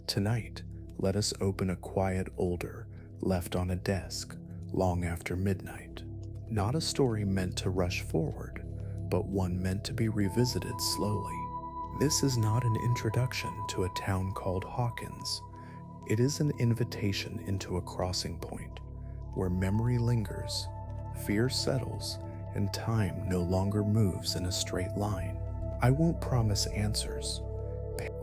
Tonight, let us open a quiet older left on a desk long after midnight. Not a story meant to rush forward, but one meant to be revisited slowly. This is not an introduction to a town called Hawkins. It is an invitation into a crossing point where memory lingers, fear settles, and time no longer moves in a straight line. I won't promise answers,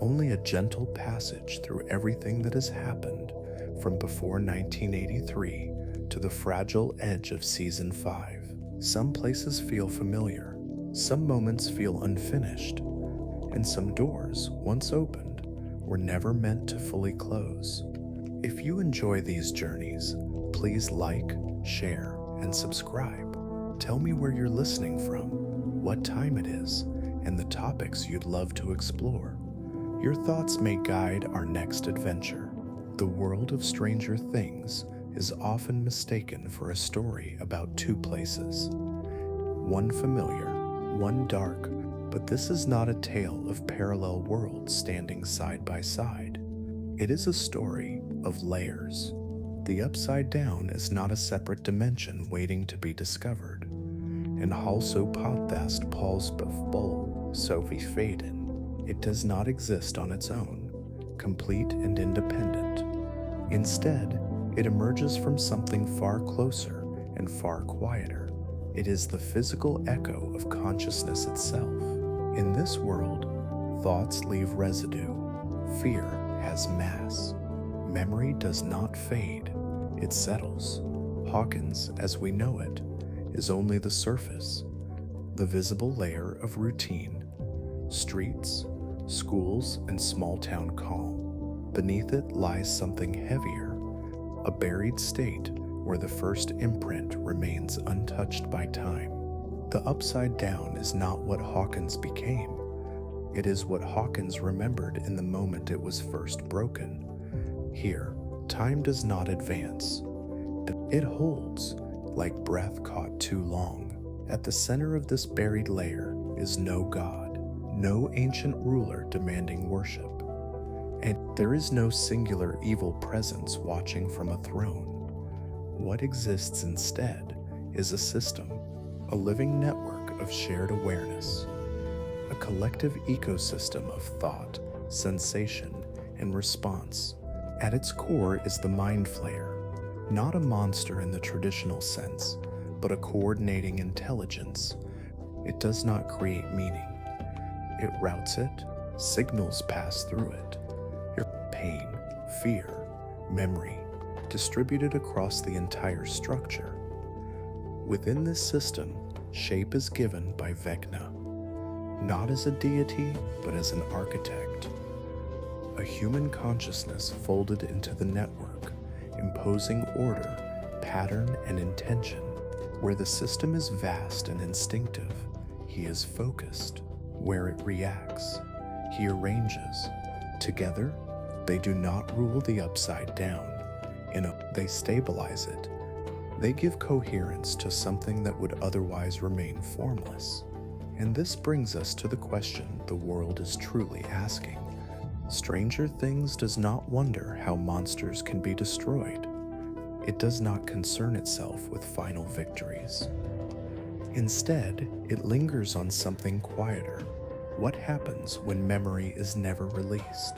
only a gentle passage through everything that has happened from before 1983 to the fragile edge of season 5. Some places feel familiar, some moments feel unfinished, and some doors, once opened, were never meant to fully close. If you enjoy these journeys, please like, share, and subscribe. Tell me where you're listening from, what time it is, and the topics you'd love to explore. Your thoughts may guide our next adventure. The world of Stranger Things is often mistaken for a story about two places. One familiar, one dark, but this is not a tale of parallel worlds standing side by side. It is a story of layers. The Upside Down is not a separate dimension waiting to be discovered. And also podfast Paul's Bull, Sophie Faden. It does not exist on its own, complete and independent. Instead, it emerges from something far closer and far quieter. It is the physical echo of consciousness itself. In this world, thoughts leave residue. Fear has mass. Memory does not fade, it settles. Hawkins, as we know it, is only the surface, the visible layer of routine. Streets, schools, and small-town calm. Beneath it lies something heavier, a buried state where the first imprint remains untouched by time. The Upside Down is not what Hawkins became. It is what Hawkins remembered in the moment it was first broken. Here, time does not advance. It holds, like breath caught too long. At the center of this buried layer is no God, no ancient ruler demanding worship. And there is no singular evil presence watching from a throne. What exists instead is a system, a living network of shared awareness, a collective ecosystem of thought, sensation, and response. At its core is the Mind Flayer, not a monster in the traditional sense, but a coordinating intelligence. It does not create meaning. It routes it, signals pass through it. Your pain, fear, memory, distributed across the entire structure. Within this system, shape is given by Vecna, not as a deity, but as an architect. A human consciousness folded into the network, imposing order, pattern, and intention. Where the system is vast and instinctive, he is focused. Where it reacts, he arranges. Together, they do not rule the Upside Down. They stabilize it. They give coherence to something that would otherwise remain formless. And this brings us to the question the world is truly asking. Stranger Things does not wonder how monsters can be destroyed. It does not concern itself with final victories. Instead, it lingers on something quieter. What happens when memory is never released?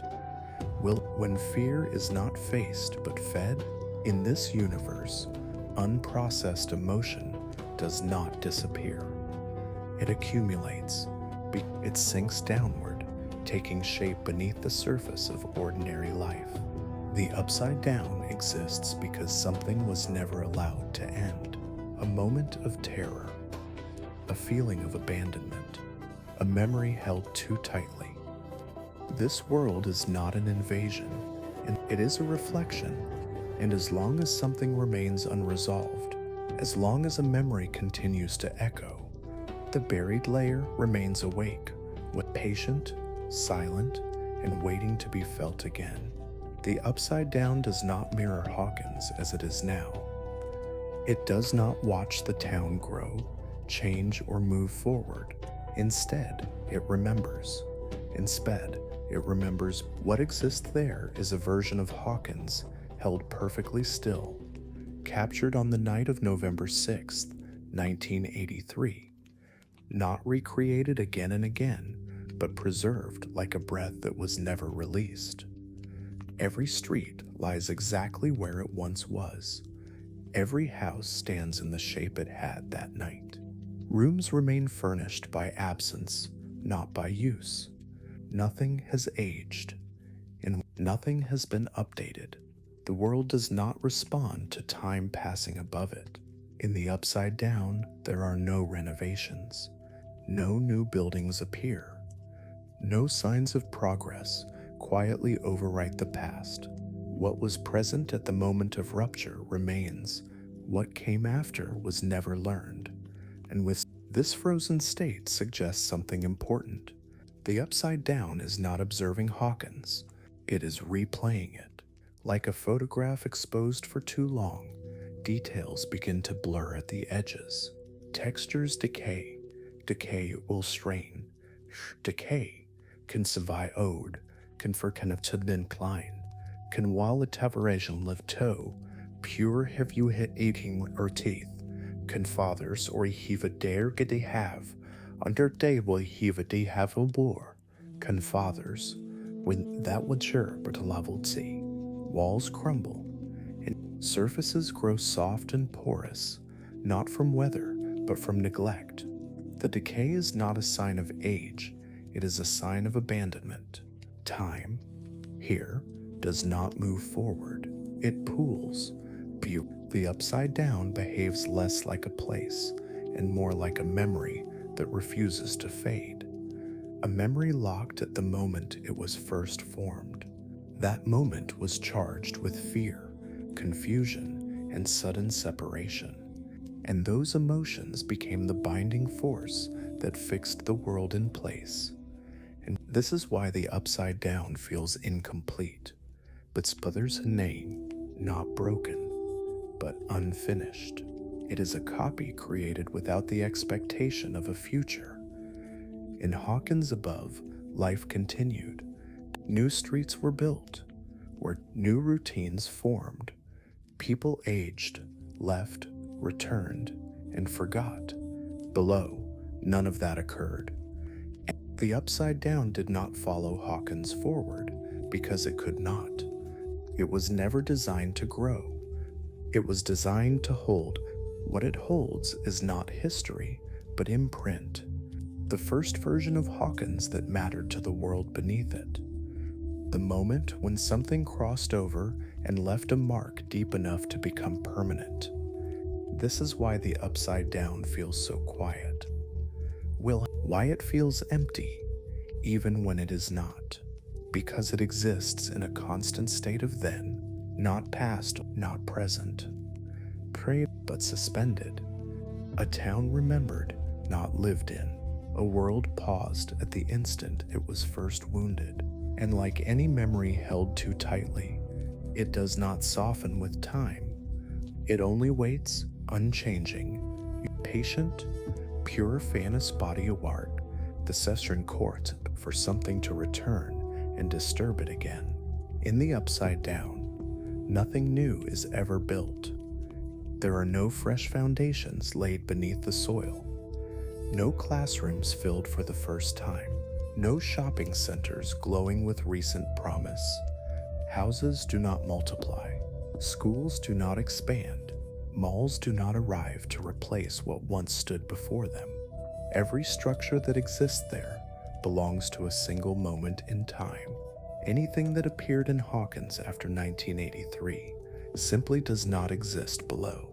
When fear is not faced but fed? In this universe, unprocessed emotion does not disappear. It accumulates. It sinks downward, taking shape beneath the surface of ordinary life. The Upside Down exists because something was never allowed to end. A moment of terror, a feeling of abandonment, a memory held too tightly. This world is not an invasion, and it is a reflection. And as long as something remains unresolved, as long as a memory continues to echo, the buried layer remains awake, with patient, silent, and waiting to be felt again. The Upside Down does not mirror Hawkins as it is now. It does not watch the town grow, change, or move forward. Instead, it remembers. Instead, It remembers what exists there is a version of Hawkins held perfectly still, captured on the night of November 6th, 1983, not recreated again and again, but preserved like a breath that was never released. Every street lies exactly where it once was. Every house stands in the shape it had that night. Rooms remain furnished by absence, not by use. Nothing has aged, and nothing has been updated. The world does not respond to time passing above it. In the upside down, there are no renovations. No new buildings appear. No signs of progress quietly overwrite the past. What was present at the moment of rupture remains. What came after was never learned. And with this frozen state suggests something important. The upside down is not observing Hawkins. It is replaying it. Like a photograph exposed for too long, details begin to blur at the edges. Textures decay. Decay will strain. Decay can survive ode, can forkennet incline, can while a tavaration live toe, pure have you hit aching or teeth, can fathers or heave a dare get they have, under day will heave a day have a war, can fathers, when that would sure but a leveled sea, walls crumble, and surfaces grow soft and porous, not from weather, but from neglect. The decay is not a sign of age, it is a sign of abandonment. Time, here, does not move forward. It pools. The upside down behaves less like a place and more like a memory that refuses to fade. A memory locked at the moment it was first formed. That moment was charged with fear, confusion, and sudden separation. And those emotions became the binding force that fixed the world in place. And this is why the upside down feels incomplete, but others a name, not broken, but unfinished. It is a copy created without the expectation of a future. In Hawkins above, life continued. New streets were built, where new routines formed. People aged, left, returned, and forgot. Below, none of that occurred. The upside down did not follow Hawkins forward because it could not. It was never designed to grow. It was designed to hold. What it holds is not history, but imprint. The first version of Hawkins that mattered to the world beneath it. The moment when something crossed over and left a mark deep enough to become permanent. This is why the upside down feels so quiet. Why it feels empty, even when it is not. Because it exists in a constant state of then, not past, not present. Prayed but suspended. A town remembered, not lived in. A world paused at the instant it was first wounded. And like any memory held too tightly, it does not soften with time. It only waits, unchanging, patient, pure fanous body of art, the Cestern court for something to return and disturb it again. In the upside down, nothing new is ever built. There are no fresh foundations laid beneath the soil, no classrooms filled for the first time, no shopping centers glowing with recent promise. Houses do not multiply, schools do not expand, malls do not arrive to replace what once stood before them. Every structure that exists there belongs to a single moment in time. Anything that appeared in Hawkins after 1983 simply does not exist below.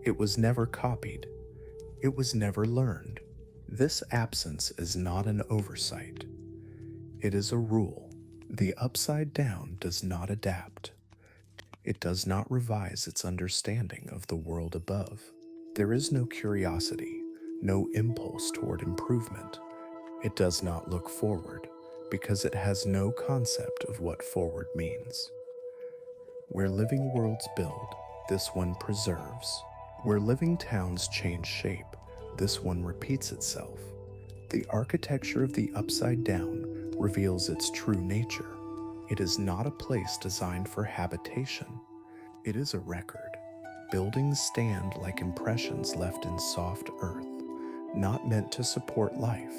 It was never copied. It was never learned. This absence is not an oversight. It is a rule. The upside down does not adapt. It does not revise its understanding of the world above. There is no curiosity, no impulse toward improvement. It does not look forward because it has no concept of what forward means. Where living worlds build, this one preserves. Where living towns change shape, this one repeats itself. The architecture of the upside down reveals its true nature. It is not a place designed for habitation. It is a record. Buildings stand like impressions left in soft earth, not meant to support life.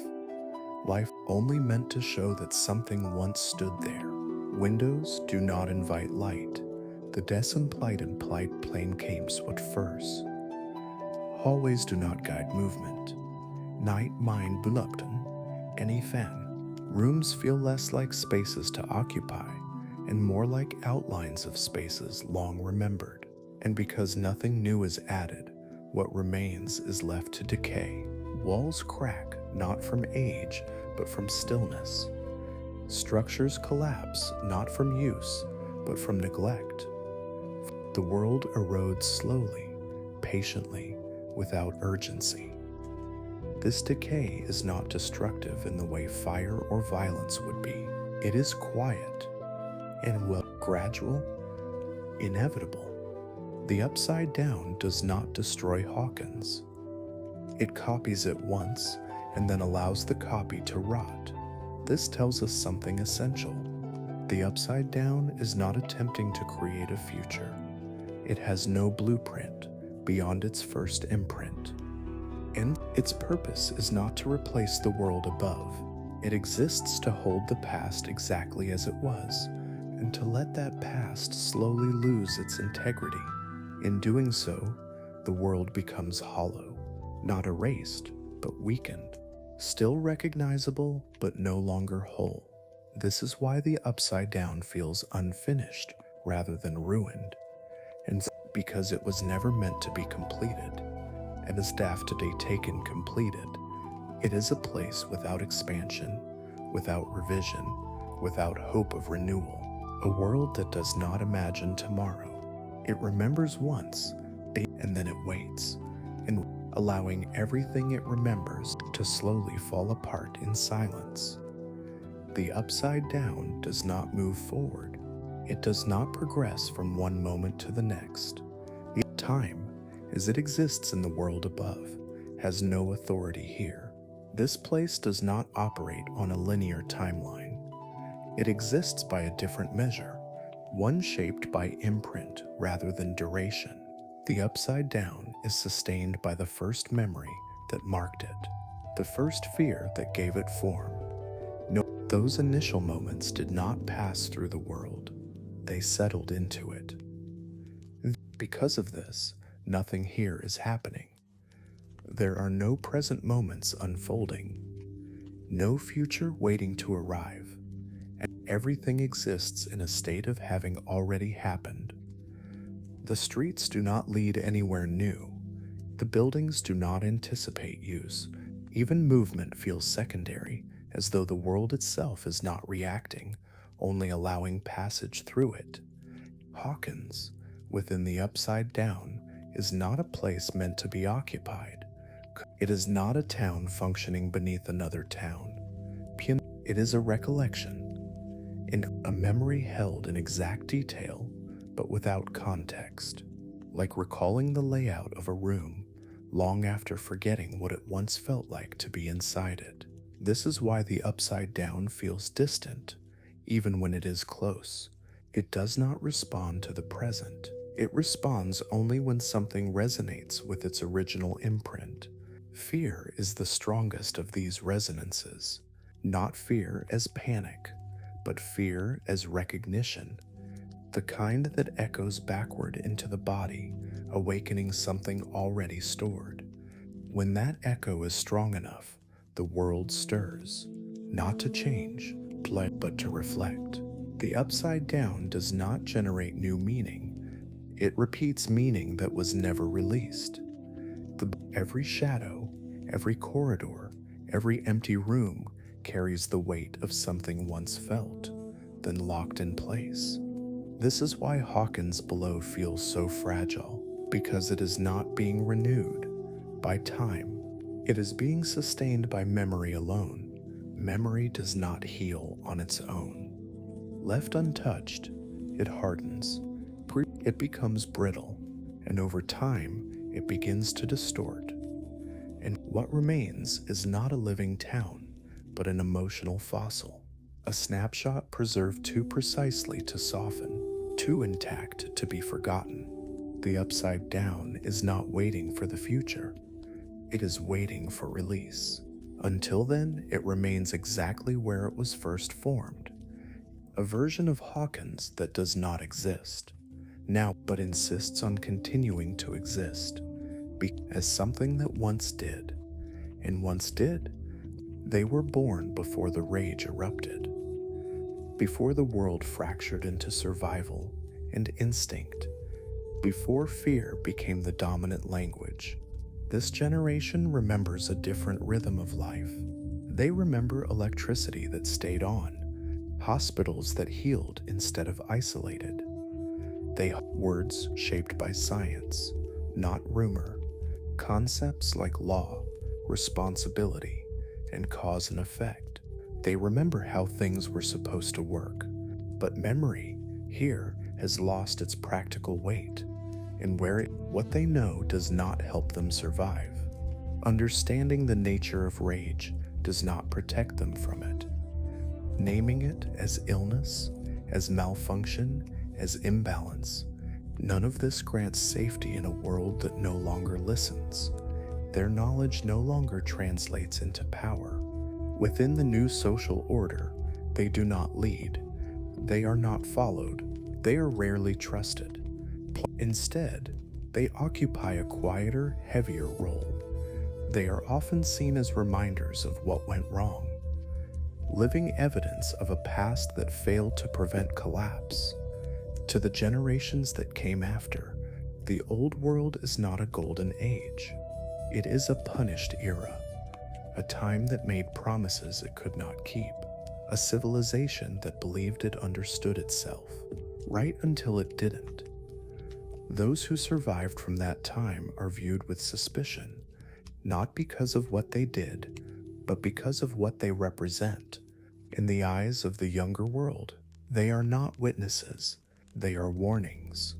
Life only meant to show that something once stood there. Windows do not invite light. The implied plane games what first. Hallways do not guide movement. Night mind bulupton, any fan. Rooms feel less like spaces to occupy and more like outlines of spaces long remembered. And because nothing new is added, what remains is left to decay. Walls crack, not from age, but from stillness. Structures collapse, not from use, but from neglect. The world erodes slowly, patiently, without urgency. This decay is not destructive in the way fire or violence would be. It is quiet and gradual, inevitable. The upside down does not destroy Hawkins. It copies it once and then allows the copy to rot. This tells us something essential. The upside down is not attempting to create a future. It has no blueprint beyond its first imprint. And its purpose is not to replace the world above. It exists to hold the past exactly as it was, and to let that past slowly lose its integrity. In doing so, the world becomes hollow, not erased, but weakened, still recognizable, but no longer whole. This is why the upside down feels unfinished rather than ruined, and because it was never meant to be completed, and is today taken completed. It is a place without expansion, without revision, without hope of renewal, a world that does not imagine tomorrow. It remembers once, and then it waits, and allowing everything it remembers to slowly fall apart in silence. The upside down does not move forward. It does not progress from one moment to the next. The time, as it exists in the world above, has no authority here. This place does not operate on a linear timeline. It exists by a different measure, one shaped by imprint rather than duration. The upside down is sustained by the first memory that marked it, the first fear that gave it form. No, those initial moments did not pass through the world. They settled into it. Because of this, nothing here is happening. There are no present moments unfolding, no future waiting to arrive, and everything exists in a state of having already happened. The streets do not lead anywhere new. The buildings do not anticipate use. Even movement feels secondary, as though the world itself is not reacting, only allowing passage through it. Hawkins, within the upside down, is not a place meant to be occupied. It is not a town functioning beneath another town. It is a recollection, a memory held in exact detail, but without context, like recalling the layout of a room long after forgetting what it once felt like to be inside it. This is why the upside down feels distant, even when it is close. It does not respond to the present. It responds only when something resonates with its original imprint. Fear is the strongest of these resonances. Not fear as panic, but fear as recognition, the kind that echoes backward into the body, awakening something already stored. When that echo is strong enough, the world stirs, not to change, but to reflect. The upside down does not generate new meaning. It repeats meaning that was never released. Every shadow, every corridor, every empty room carries the weight of something once felt, then locked in place. This is why Hawkins below feels so fragile, because it is not being renewed by time. It is being sustained by memory alone. Memory does not heal on its own. Left untouched, it hardens. It becomes brittle, and over time, it begins to distort. And what remains is not a living town, but an emotional fossil. a snapshot preserved too precisely to soften, too intact to be forgotten. The upside down is not waiting for the future, it is waiting for release. Until then, it remains exactly where it was first formed, a version of Hawkins that does not exist now but insists on continuing to exist as something that once did, and once did. They were born before the rage erupted, before the world fractured into survival and instinct, before fear became the dominant language. This generation remembers a different rhythm of life. They remember electricity that stayed on, hospitals that healed instead of isolated. They words shaped by science, not rumor, concepts like law, responsibility, and cause and effect. They remember how things were supposed to work, but memory here has lost its practical weight, and what they know does not help them survive. Understanding the nature of rage does not protect them from it. Naming it as illness, as malfunction, as imbalance, none of this grants safety in a world that no longer listens. Their knowledge no longer translates into power. Within the new social order, they do not lead. They are not followed. They are rarely trusted. Instead, they occupy a quieter, heavier role. They are often seen as reminders of what went wrong, living evidence of a past that failed to prevent collapse. To the generations that came after, the old world is not a golden age. It is a punished era, a time that made promises it could not keep, a civilization that believed it understood itself, right until it didn't. Those who survived from that time are viewed with suspicion, not because of what they did, but because of what they represent. In the eyes of the younger world, they are not witnesses, they are warnings.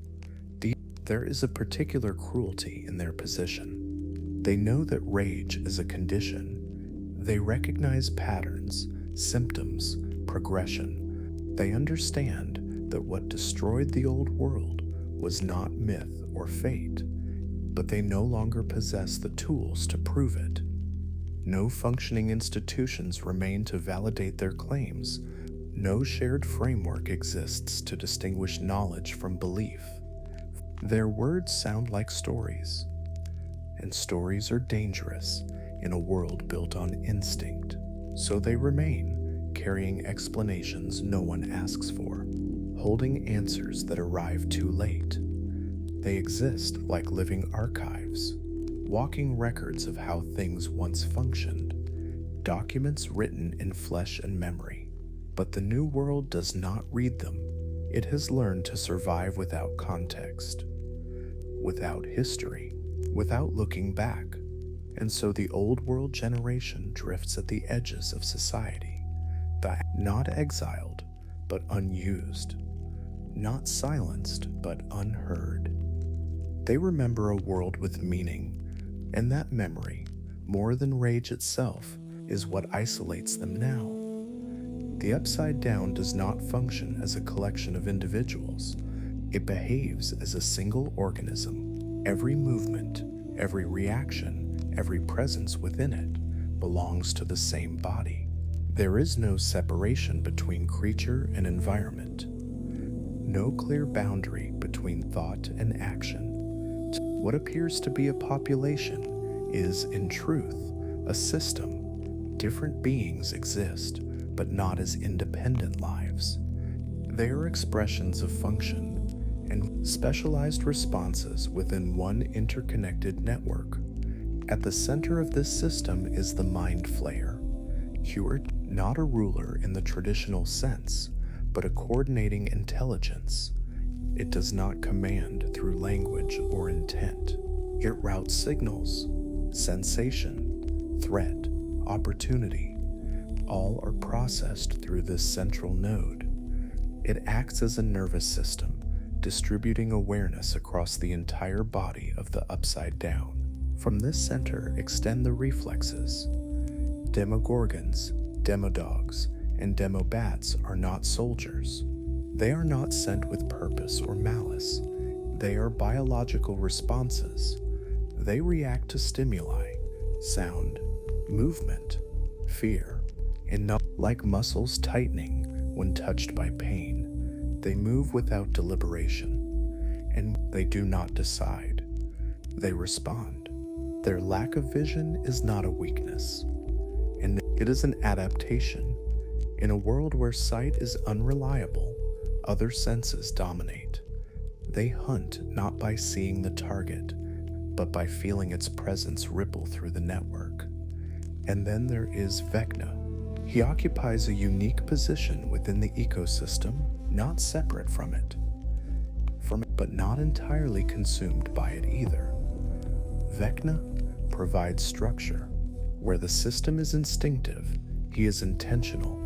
There is a particular cruelty in their position. They know that rage is a condition. They recognize patterns, symptoms, progression. They understand that what destroyed the old world was not myth or fate, but they no longer possess the tools to prove it. No functioning institutions remain to validate their claims. No shared framework exists to distinguish knowledge from belief. Their words sound like stories, and stories are dangerous in a world built on instinct. So they remain, carrying explanations no one asks for, holding answers that arrive too late. They exist like living archives, walking records of how things once functioned, documents written in flesh and memory. But the new world does not read them. It has learned to survive without context, without history, without looking back. And so the old world generation drifts at the edges of society, not exiled, but unused, not silenced, but unheard. They remember a world with meaning, and that memory, more than rage itself, is what isolates them now. The Upside Down does not function as a collection of individuals. It behaves as a single organism. Every movement, every reaction, every presence within it belongs to the same body. There is no separation between creature and environment, no clear boundary between thought and action. What appears to be a population is, in truth, a system. Different beings exist, but not as independent lives. They are expressions of function and specialized responses within one interconnected network. At the center of this system is the mind flayer, not a ruler in the traditional sense, but a coordinating intelligence. It does not command through language or intent. It routes signals, sensation, threat, opportunity. All are processed through this central node. It acts as a nervous system, distributing awareness across the entire body of the Upside Down. From this center extend the reflexes, demogorgons, demodogs, and demo bats are not soldiers. They are not sent with purpose or malice. They are biological responses. They react to stimuli, sound, movement, fear, and not like muscles tightening when touched by pain. They move without deliberation, and they do not decide. They respond. Their lack of vision is not a weakness, and it is an adaptation. In a world where sight is unreliable, other senses dominate. They hunt not by seeing the target, but by feeling its presence ripple through the network. And then there is Vecna. He occupies a unique position within the ecosystem, not separate from it, but not entirely consumed by it either. Vecna provides structure. Where the system is instinctive, he is intentional.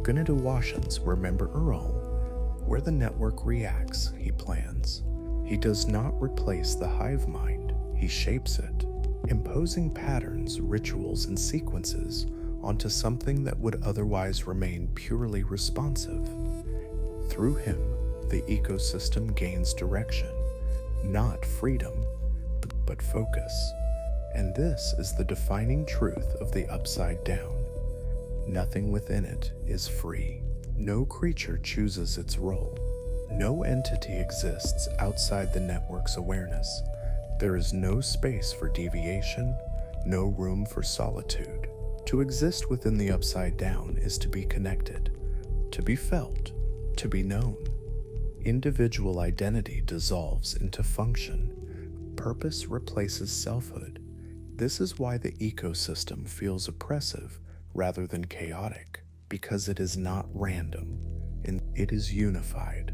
Gunadawashans remember Earl. Where the network reacts, he plans. He does not replace the hive mind, he shapes it, imposing patterns, rituals, and sequences onto something that would otherwise remain purely responsive. Through him, the ecosystem gains direction, not freedom, but focus. And this is the defining truth of the Upside Down. Nothing within it is free. No creature chooses its role. No entity exists outside the network's awareness. There is no space for deviation, no room for solitude. To exist within the Upside Down is to be connected, to be felt, to be known. Individual identity dissolves into function. Purpose replaces selfhood. This is why the ecosystem feels oppressive rather than chaotic, because it is not random, and it is unified.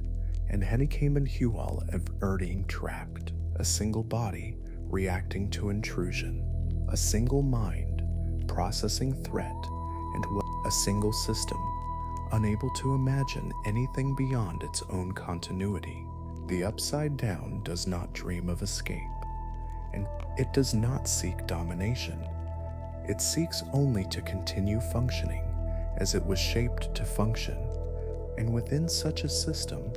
And Hennekim and Hual of Erding trapped, a single body reacting to intrusion, a single mind processing threat, and a single system unable to imagine anything beyond its own continuity. The Upside Down does not dream of escape, and it does not seek domination. It seeks only to continue functioning as it was shaped to function. And within such a system,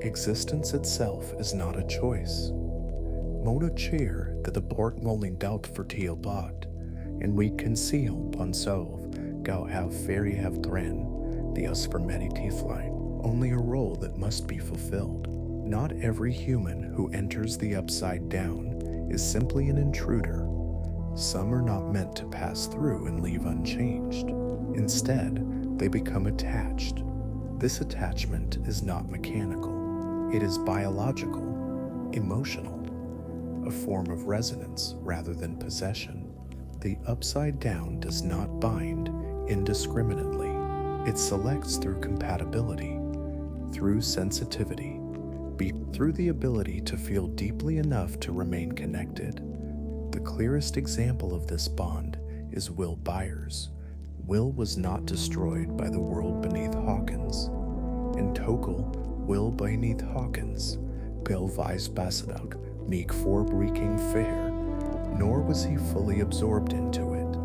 existence itself is not a choice. Mona cheer that the Borg moling doubt for teal bot, and we conceal Ponsov, gau have fairy have dren, the us for many teethline, only a role that must be fulfilled. Not every human who enters the Upside Down is simply an intruder. Some are not meant to pass through and leave unchanged. Instead, they become attached. This attachment is not mechanical. It is biological, emotional, a form of resonance rather than possession. The Upside Down does not bind indiscriminately. It selects through compatibility, through sensitivity, through the ability to feel deeply enough to remain connected. The clearest example of this bond is Will Byers. Will was not destroyed by the world beneath Hawkins. In Tokel, Will beneath Hawkins, Bill Vice Bassadout, Meek Forbreaking Fair, nor was he fully absorbed into it,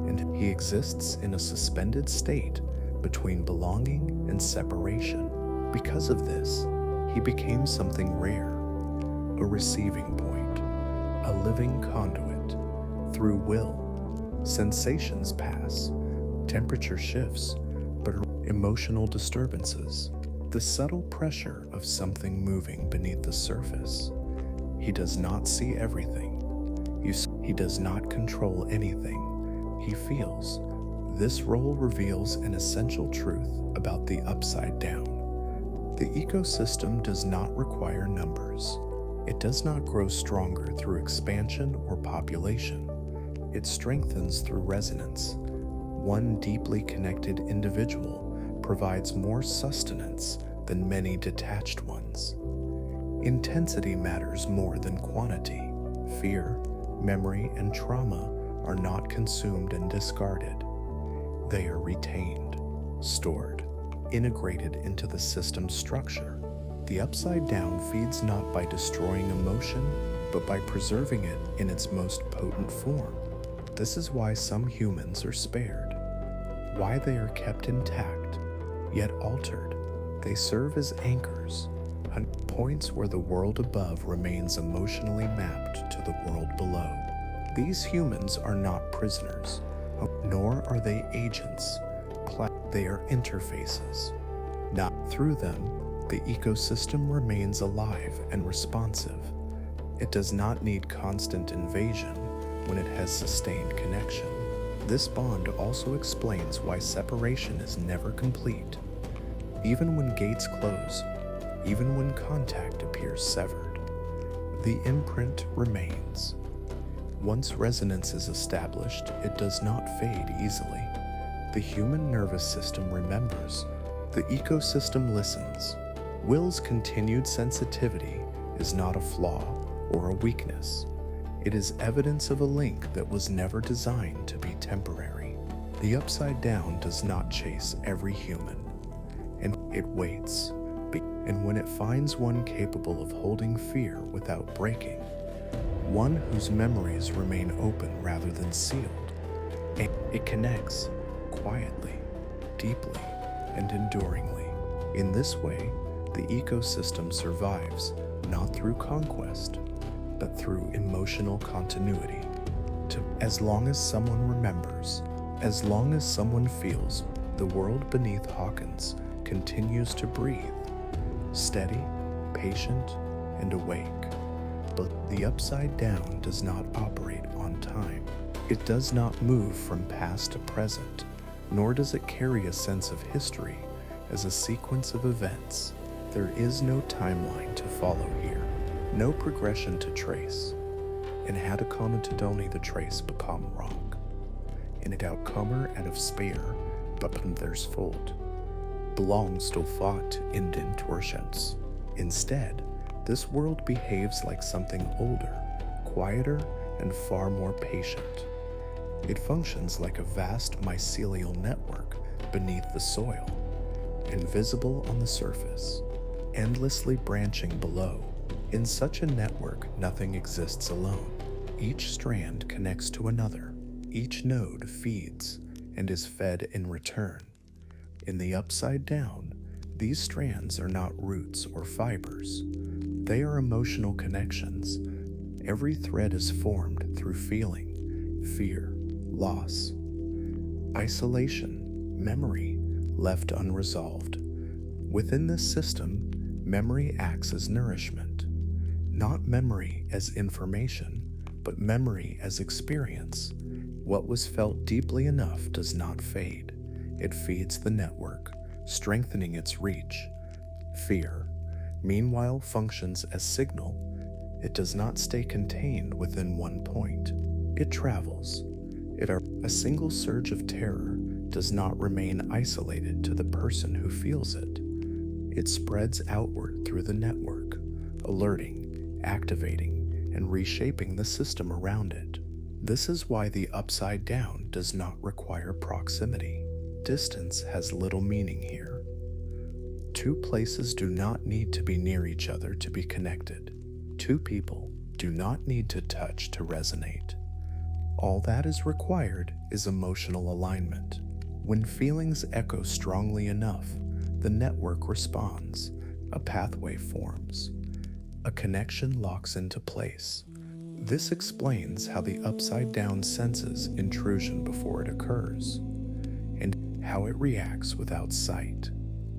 and he exists in a suspended state between belonging and separation. Because of this, he became something rare, a receiving point, a living conduit. Through Will, sensations pass, temperature shifts, but emotional disturbances, the subtle pressure of something moving beneath the surface. He does not see everything. He does not control anything. He feels. This role reveals an essential truth about the Upside Down. The ecosystem does not require numbers. It does not grow stronger through expansion or population. It strengthens through resonance. One deeply connected individual provides more sustenance than many detached ones. Intensity matters more than quantity. Fear, memory, and trauma are not consumed and discarded. They are retained, stored, integrated into the system's structure. The Upside Down feeds not by destroying emotion, but by preserving it in its most potent form. This is why some humans are spared, why they are kept intact, yet altered. They serve as anchors, points where the world above remains emotionally mapped to the world below. These humans are not prisoners, nor are they agents. They are interfaces. Not through them, the ecosystem remains alive and responsive. It does not need constant invasion when it has sustained connection. This bond also explains why separation is never complete. Even when gates close, even when contact appears severed, the imprint remains. Once resonance is established, it does not fade easily. The human nervous system remembers. The ecosystem listens. Will's continued sensitivity is not a flaw or a weakness. It is evidence of a link that was never designed to be temporary. The upside down does not chase every human, and it waits. And when it finds one capable of holding fear without breaking, one whose memories remain open rather than sealed, it connects quietly, deeply, and enduringly. In this way, the ecosystem survives not through conquest, but through emotional continuity. As long as someone remembers, as long as someone feels, the world beneath Hawkins continues to breathe, steady, patient, and awake. But the upside down does not operate on time. It does not move from past to present, nor does it carry a sense of history as a sequence of events. There is no timeline to follow here, no progression to trace. And had a conotidoni the trace become wrong, and it outcomer out of spear, but there's fold, belongs to fought in intortions. Instead, this world behaves like something older, quieter, and far more patient. It functions like a vast mycelial network beneath the soil, invisible on the surface, endlessly branching below. In such a network, nothing exists alone. Each strand connects to another. Each node feeds and is fed in return. In the upside down, these strands are not roots or fibers. They are emotional connections. Every thread is formed through feeling, fear, loss, isolation, memory left unresolved. Within this system, memory acts as nourishment. Not memory as information, but memory as experience. What was felt deeply enough does not fade. It feeds the network, strengthening its reach. Fear, meanwhile, functions as signal. It does not stay contained within one point. It travels. A single surge of terror does not remain isolated to the person who feels it. It spreads outward through the network, alerting, activating, and reshaping the system around it. This is why the upside down does not require proximity. Distance has little meaning here. Two places do not need to be near each other to be connected. Two people do not need to touch to resonate. All that is required is emotional alignment. When feelings echo strongly enough, the network responds, a pathway forms, a connection locks into place. This explains how the upside down senses intrusion before it occurs, and how it reacts without sight,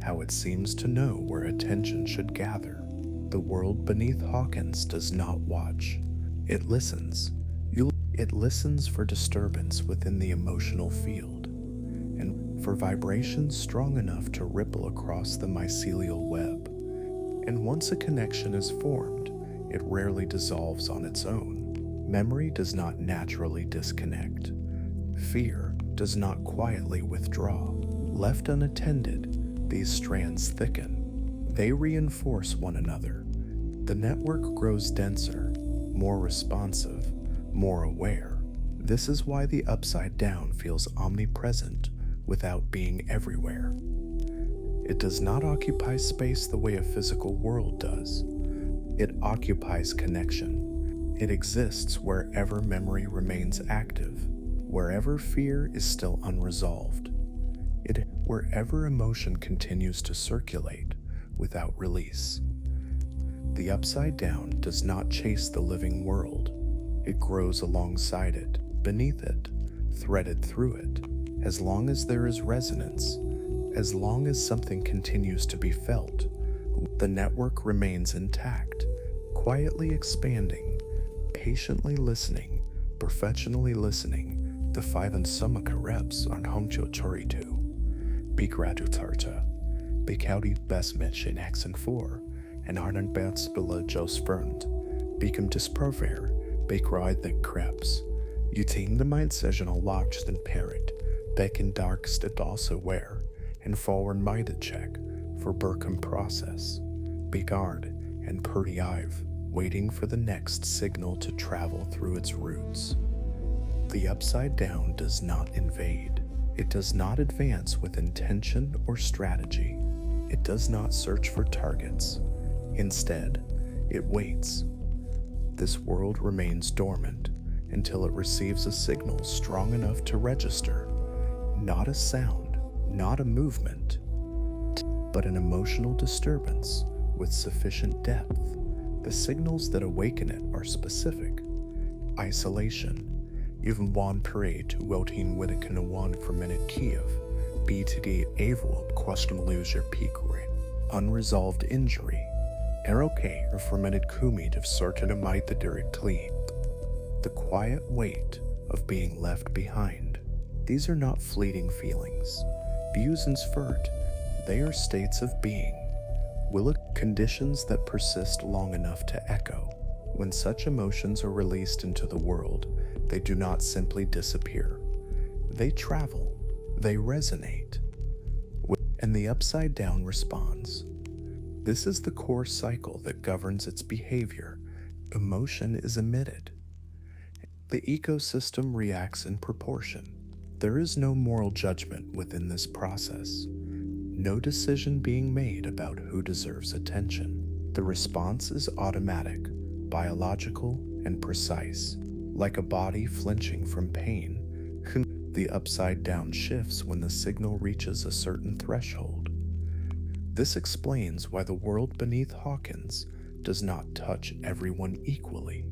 how it seems to know where attention should gather. The world beneath Hawkins does not watch. It listens. It listens for disturbance within the emotional field, and for vibrations strong enough to ripple across the mycelial web. And once a connection is formed, it rarely dissolves on its own. Memory does not naturally disconnect. Fear does not quietly withdraw. Left unattended, these strands thicken. They reinforce one another. The network grows denser, more responsive, more aware. This is why the upside down feels omnipresent without being everywhere. It does not occupy space the way a physical world does. It occupies connection. It exists wherever memory remains active, wherever fear is still unresolved. wherever emotion continues to circulate without release. The upside down does not chase the living world. It grows alongside it, beneath it, threaded through it. As long as there is resonance, as long as something continues to be felt, the network remains intact, quietly expanding, patiently listening, professionally listening. The five and sumaka reps on Hongcho Choritu. Begradutarta, Bekaudi Besmitch in Axon 4, and Arnon Bats Billa Jos Fernd, Beacom Disprover, Bekride the Krebs. Uting the mind sessional watch than parent, Beck dark stid also wear, and forward minded check for Burkham process. Begard and Purdy Ive, waiting for the next signal to travel through its roots. The upside down does not invade. It does not advance with intention or strategy. It does not search for targets. Instead, it waits. This world remains dormant until it receives a signal strong enough to register, not a sound, not a movement, but an emotional disturbance with sufficient depth. The signals that awaken it are specific. Isolation, even one parade to Weltin Witteken for minute Kiev, BTD Avol question loser peak rate. Unresolved injury, ROK or fermented kumid of certain might the directly. The quiet weight of being left behind. These are not fleeting feelings, views and spurt. They are states of being. Will it conditions that persist long enough to echo? When such emotions are released into the world, they do not simply disappear. They travel, they resonate, and the upside down responds. This is the core cycle that governs its behavior. Emotion is emitted. The ecosystem reacts in proportion. There is no moral judgment within this process, no decision being made about who deserves attention. The response is automatic, biological, and precise. Like a body flinching from pain, the upside down shifts when the signal reaches a certain threshold. This explains why the world beneath Hawkins does not touch everyone equally.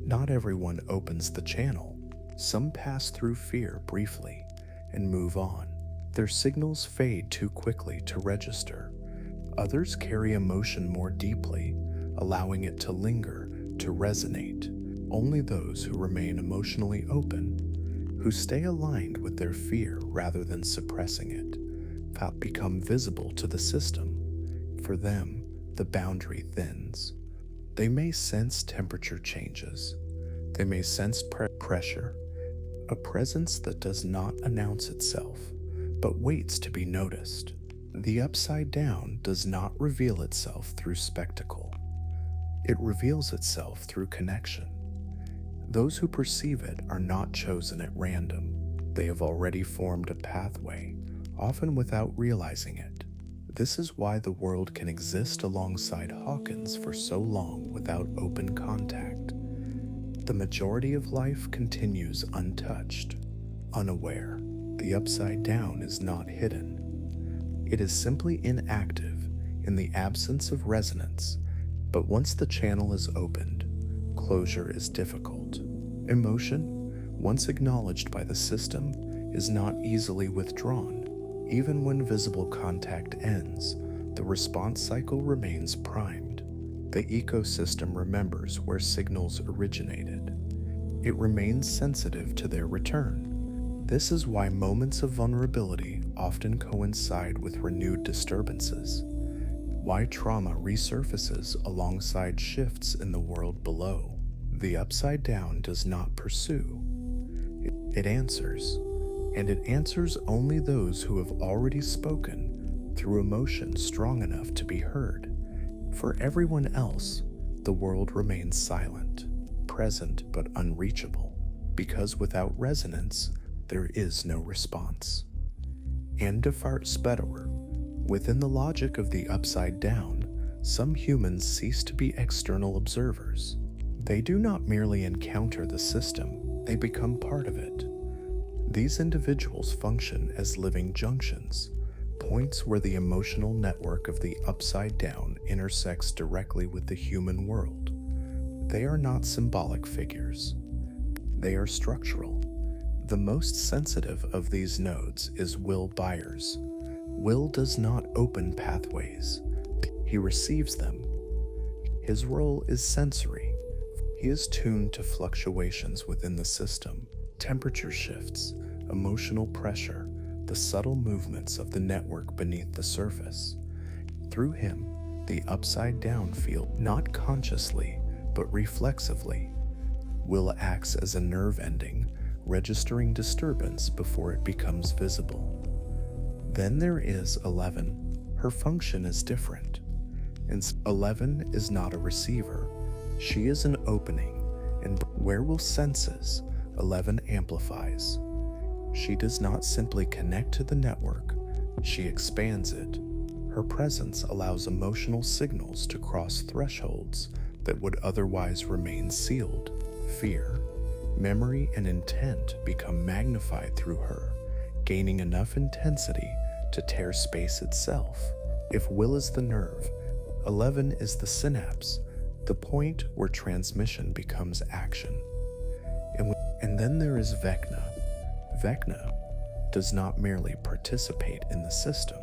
Not everyone opens the channel. Some pass through fear briefly and move on. Their signals fade too quickly to register. Others carry emotion more deeply, allowing it to linger, to resonate. Only those who remain emotionally open, who stay aligned with their fear rather than suppressing it, become visible to the system. For them, the boundary thins. They may sense temperature changes. They may sense pressure, a presence that does not announce itself, but waits to be noticed. The upside down does not reveal itself through spectacle. It reveals itself through connection. Those who perceive it are not chosen at random. They have already formed a pathway, often without realizing it. This is why the world can exist alongside Hawkins for so long without open contact. The majority of life continues untouched, unaware. The upside down is not hidden. It is simply inactive in the absence of resonance, but once the channel is opened, closure is difficult. Emotion, once acknowledged by the system, is not easily withdrawn. Even when visible contact ends, the response cycle remains primed. The ecosystem remembers where signals originated. It remains sensitive to their return. This is why moments of vulnerability often coincide with renewed disturbances. Why trauma resurfaces alongside shifts in the world below. The upside down does not pursue. It answers. And it answers only those who have already spoken through emotion strong enough to be heard. For everyone else, the world remains silent, present but unreachable, because without resonance, there is no response. And Defart Spederer, within the logic of the upside down, some humans cease to be external observers. They do not merely encounter the system, they become part of it. These individuals function as living junctions, points where the emotional network of the upside down intersects directly with the human world. They are not symbolic figures. They are structural. The most sensitive of these nodes is Will Byers. Will does not open pathways. He receives them. His role is sensory. He is tuned to fluctuations within the system, temperature shifts, emotional pressure, the subtle movements of the network beneath the surface. Through him, the upside down field, not consciously, but reflexively, Will acts as a nerve ending, registering disturbance before it becomes visible. Then there is 11. Her function is different. And 11 is not a receiver. She is an opening, and where Will senses, 11 amplifies. She does not simply connect to the network, she expands it. Her presence allows emotional signals to cross thresholds that would otherwise remain sealed. Fear, memory, and intent become magnified through her, gaining enough intensity to tear space itself. If Will is the nerve, 11 is the synapse, the point where transmission becomes action. And then there is Vecna. Vecna does not merely participate in the system,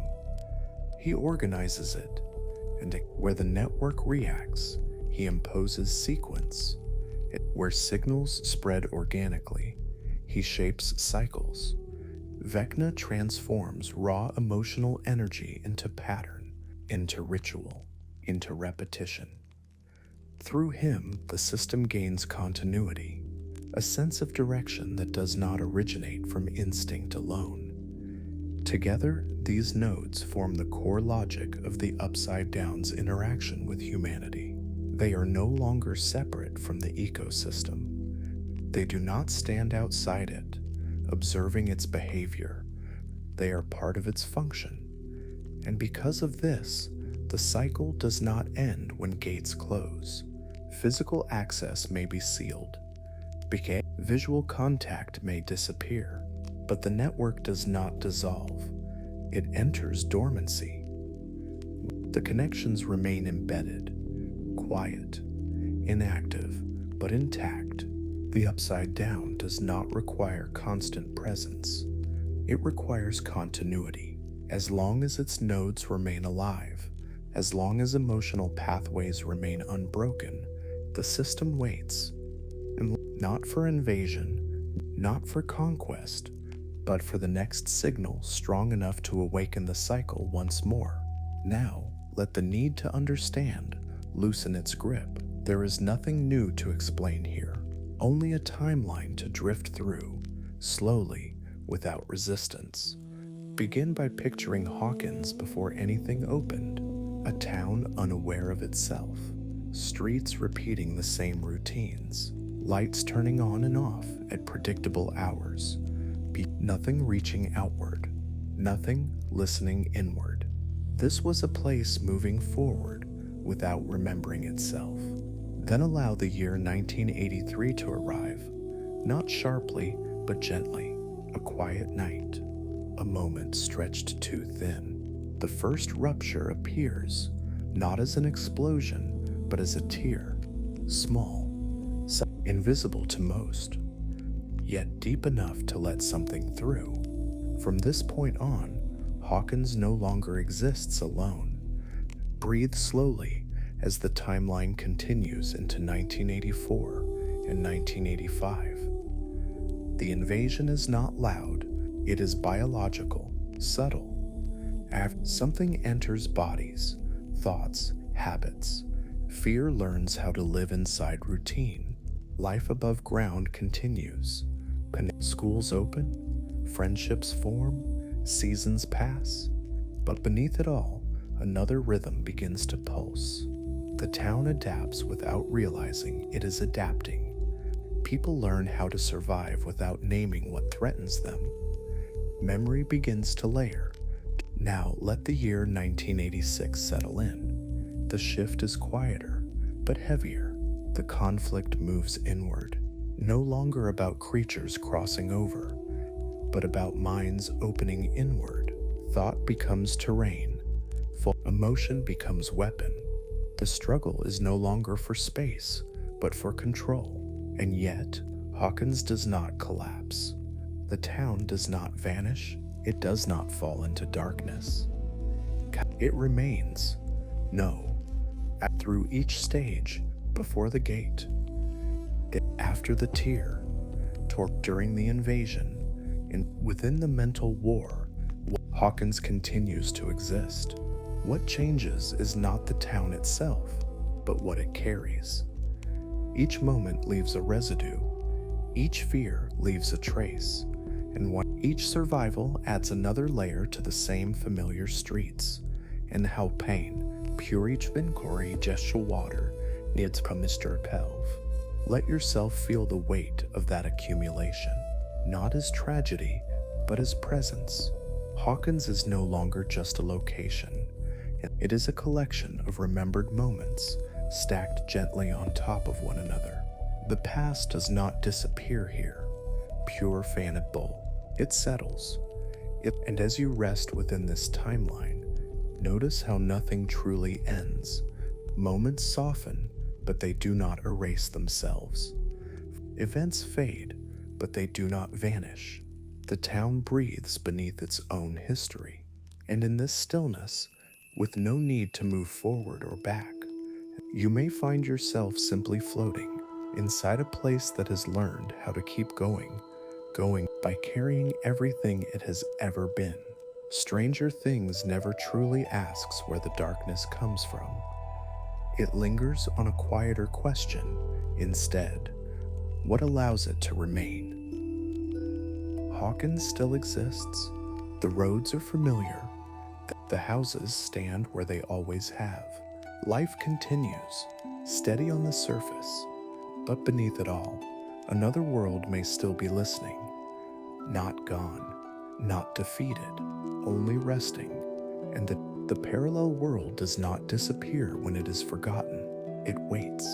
he organizes it, and where the network reacts, he imposes sequence. Where signals spread organically, he shapes cycles. Vecna transforms raw emotional energy into pattern, into ritual, into repetition. Through him, the system gains continuity, a sense of direction that does not originate from instinct alone. Together, these nodes form the core logic of the Upside Down's interaction with humanity. They are no longer separate from the ecosystem. They do not stand outside it, observing its behavior. They are part of its function. And because of this, the cycle does not end when gates close. Physical access may be sealed. Visual contact may disappear, but the network does not dissolve. It enters dormancy. The connections remain embedded, quiet, inactive, but intact. The Upside Down does not require constant presence. It requires continuity. As long as its nodes remain alive, as long as emotional pathways remain unbroken, the system waits. And not for invasion, not for conquest, but for the next signal strong enough to awaken the cycle once more. Now, let the need to understand loosen its grip. There is nothing new to explain here, only a timeline to drift through, slowly, without resistance. Begin by picturing Hawkins before anything opened, a town unaware of itself, streets repeating the same routines, lights turning on and off at predictable hours, nothing reaching outward, nothing listening inward. This was a place moving forward without remembering itself. Then allow the year 1983 to arrive, not sharply, but gently. A quiet night, a moment stretched too thin. The first rupture appears, not as an explosion, but as a tear, small, invisible to most, yet deep enough to let something through. From this point on, Hawkins no longer exists alone. Breathe slowly as the timeline continues into 1984 and 1985. The invasion is not loud, it is biological, subtle. After something enters bodies, thoughts, habits, fear learns how to live inside routine. Life above ground continues. Schools open, friendships form, seasons pass. But beneath it all, another rhythm begins to pulse. The town adapts without realizing it is adapting. People learn how to survive without naming what threatens them. Memory begins to layer. Now let the year 1986 settle in. The shift is quieter, but heavier. The conflict moves inward, no longer about creatures crossing over, but about minds opening inward. Thought becomes terrain, emotion becomes weapon. The struggle is no longer for space, but for control. And yet, Hawkins does not collapse. The town does not vanish, it does not fall into darkness. It remains. No. Through each stage, before the gate, after the tear, during the invasion, and within the mental war, Hawkins continues to exist. What changes is not the town itself, but what it carries. Each moment leaves a residue, each fear leaves a trace, and each survival adds another layer to the same familiar streets, and how pain, pure each vincori gesture water, needs from Mr. Pelv. Let yourself feel the weight of that accumulation, not as tragedy, but as presence. Hawkins is no longer just a location. It is a collection of remembered moments stacked gently on top of one another. The past does not disappear here, pure fanable. It settles. And as you rest within this timeline, notice how nothing truly ends. Moments soften, but they do not erase themselves. Events fade, but they do not vanish. The town breathes beneath its own history. And in this stillness, with no need to move forward or back, you may find yourself simply floating inside a place that has learned how to keep going by carrying everything it has ever been. Stranger Things never truly asks where the darkness comes from. It lingers on a quieter question instead. What allows it to remain? Hawkins still exists. The roads are familiar. The houses stand where they always have. Life continues, steady on the surface, but beneath it all, another world may still be listening. Not gone, not defeated, only resting. And the parallel world does not disappear when it is forgotten. It waits.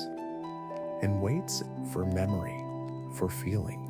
And waits for memory, for feeling.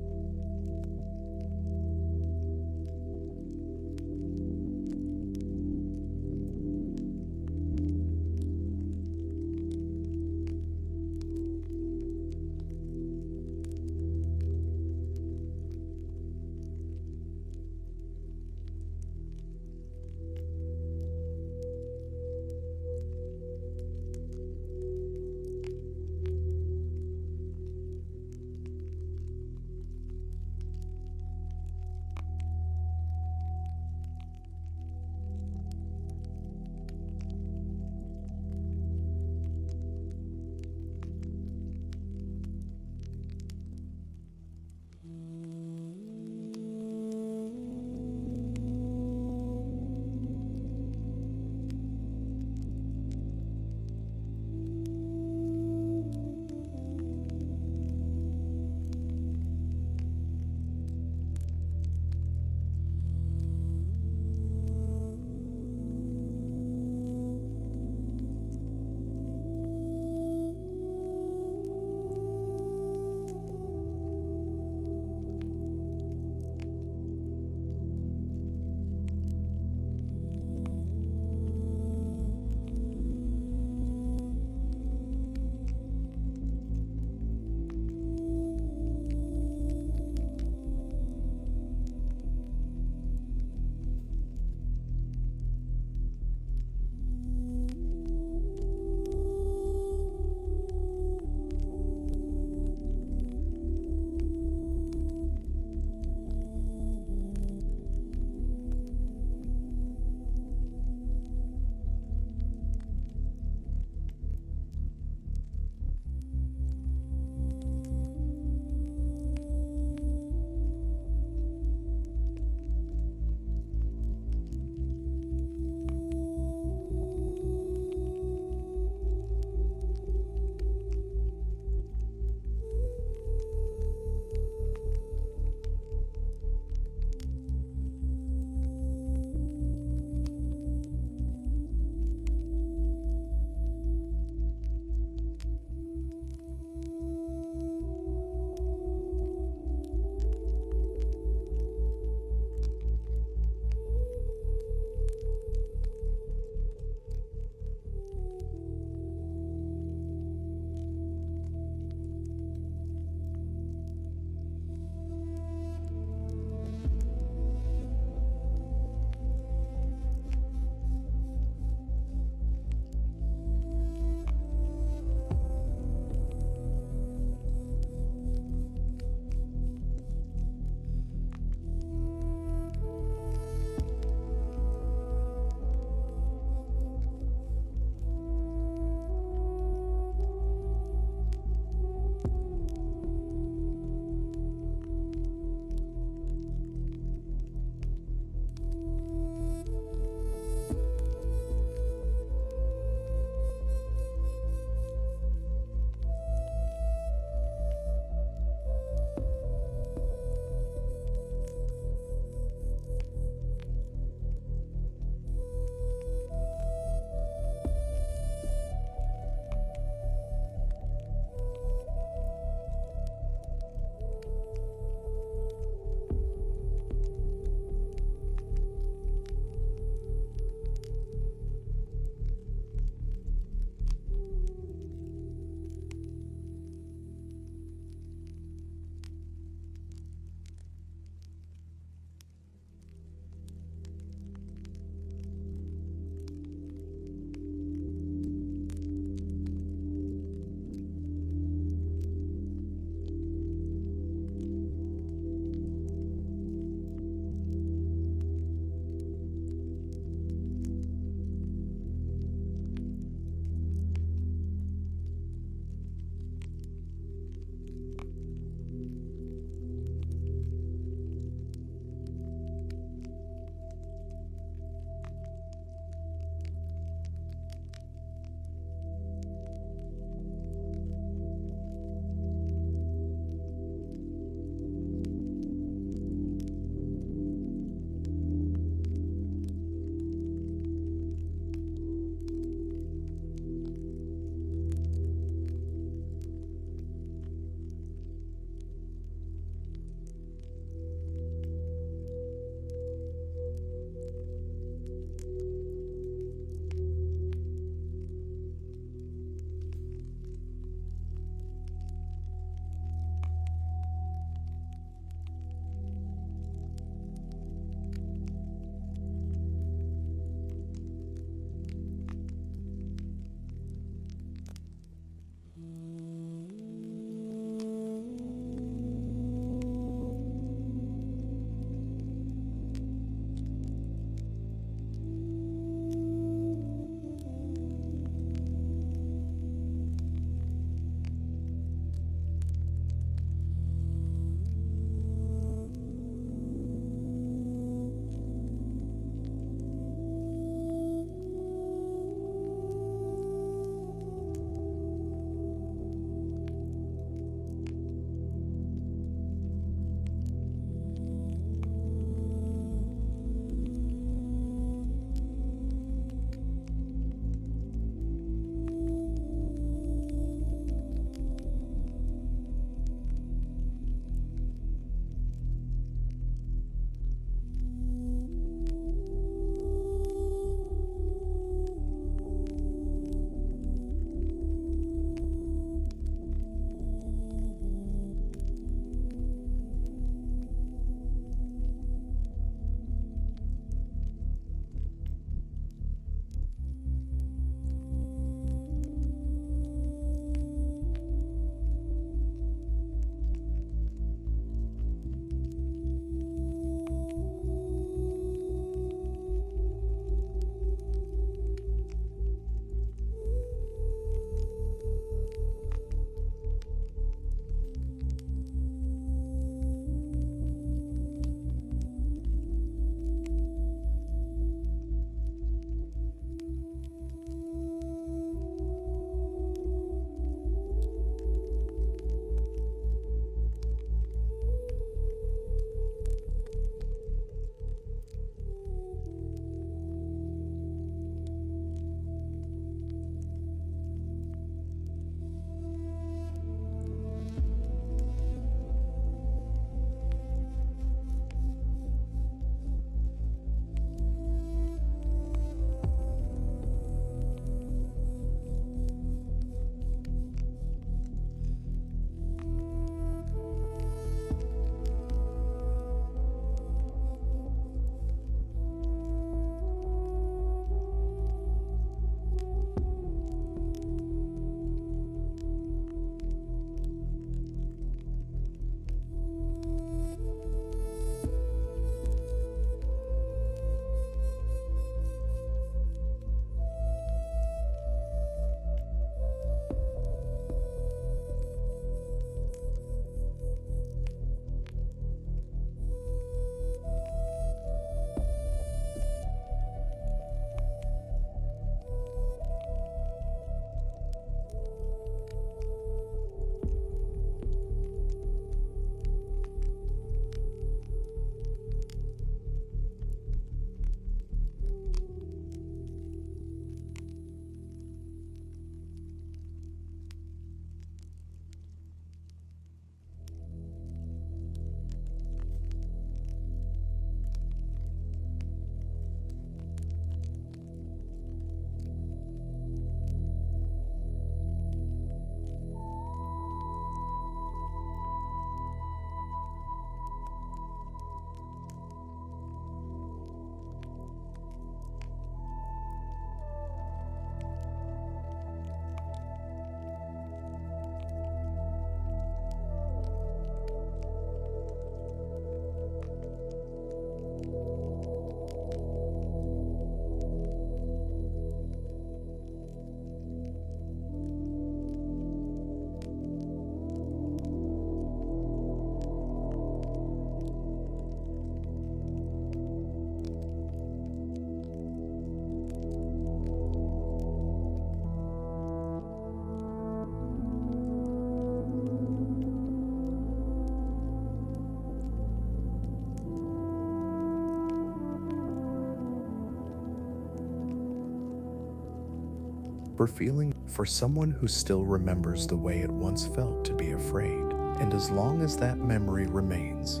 for someone who still remembers the way it once felt to be afraid. And as long as that memory remains,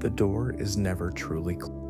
the door is never truly closed.